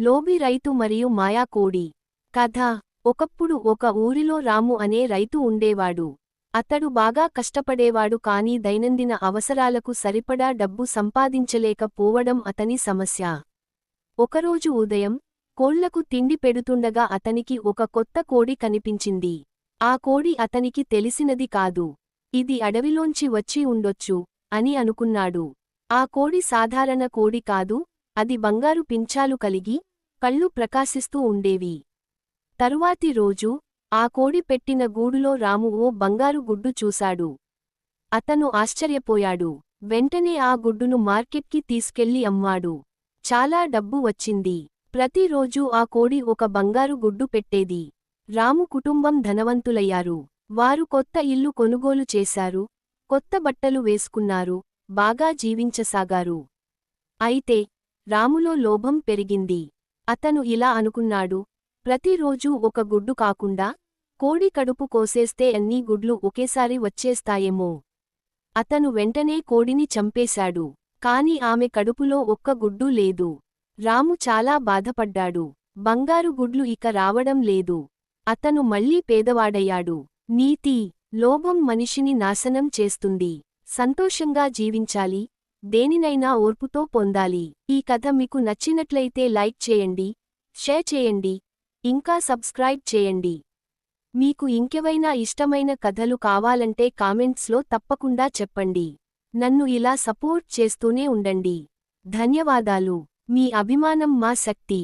లోబి రైతు మరియు మాయా కోడి. కథ. ఒకప్పుడు ఒక ఊరిలో రాము అనే రైతు ఉండేవాడు. అతడు బాగా కష్టపడేవాడు కానీ దైనందిన అవసరాలకు సరిపడా డబ్బు సంపాదించలేక పోవడం అతని సమస్య. ఒకరోజు ఉదయం, కోళ్లకు తిండి పెడుతుండగా అతనికి ఒక కొత్త కోడి కనిపించింది. ఆ కోడి అతనికి తెలిసినది కాదు. ఇది అడవిలోంచి వచ్చి ఉండొచ్చు అని అనుకున్నాడు. ఆ కోడి సాధారణ కోడి కాదు, అది బంగారు పించాలు కలిగి, కళ్ళు ప్రకాశిస్తూ ఉండేవి. తరువాతి రోజు, ఆ కోడి పెట్టిన గూడులో రాము ఓ బంగారు గుడ్డు చూశాడు. అతను ఆశ్చర్యపోయాడు. వెంటనే ఆ గుడ్డును మార్కెట్కి తీసుకెళ్లి అమ్మాడు. చాలా డబ్బు వచ్చింది. ప్రతిరోజూ ఆ కోడి ఒక బంగారు గుడ్డు పెట్టేది. రాము కుటుంబం ధనవంతులయ్యారు. వారు కొత్త ఇల్లు కొనుగోలు చేశారు, కొత్త బట్టలు వేసుకున్నారు, బాగా జీవించసాగారు. అయితే, రాములో లోభం పెరిగింది. అతను ఇలా అనుకున్నాడు, ప్రతిరోజూ ఒక గుడ్డు కాకుండా, కోడి కడుపు కోసేస్తే అన్ని గుడ్లు ఒకేసారి వచ్చేస్తాయేమో. అతను వెంటనే కోడిని చంపేశాడు. కాని ఆమె కడుపులో ఒక్క గుడ్డూ లేదు. రాము చాలా బాధపడ్డాడు. బంగారు గుడ్లు ఇక రావడం లేదు. అతను మళ్లీ పేదవాడయ్యాడు. నీతి: లోభం మనిషిని నాశనం చేస్తుంది. సంతోషంగా జీవించాలి, దేనినైనా ఓర్పుతో పొందాలి. ఈ కథ మీకు నచ్చినట్లయితే లైక్ చేయండి, షేర్ చేయండి, ఇంకా సబ్స్క్రైబ్ చేయండి. మీకు ఇంకెవైనా ఇష్టమైన కథలు కావాలంటే కామెంట్స్లో తప్పకుండా చెప్పండి. నన్ను ఇలా సపోర్ట్ చేస్తూనే ఉండండి. ధన్యవాదాలు. మీ అభిమానం మా శక్తి.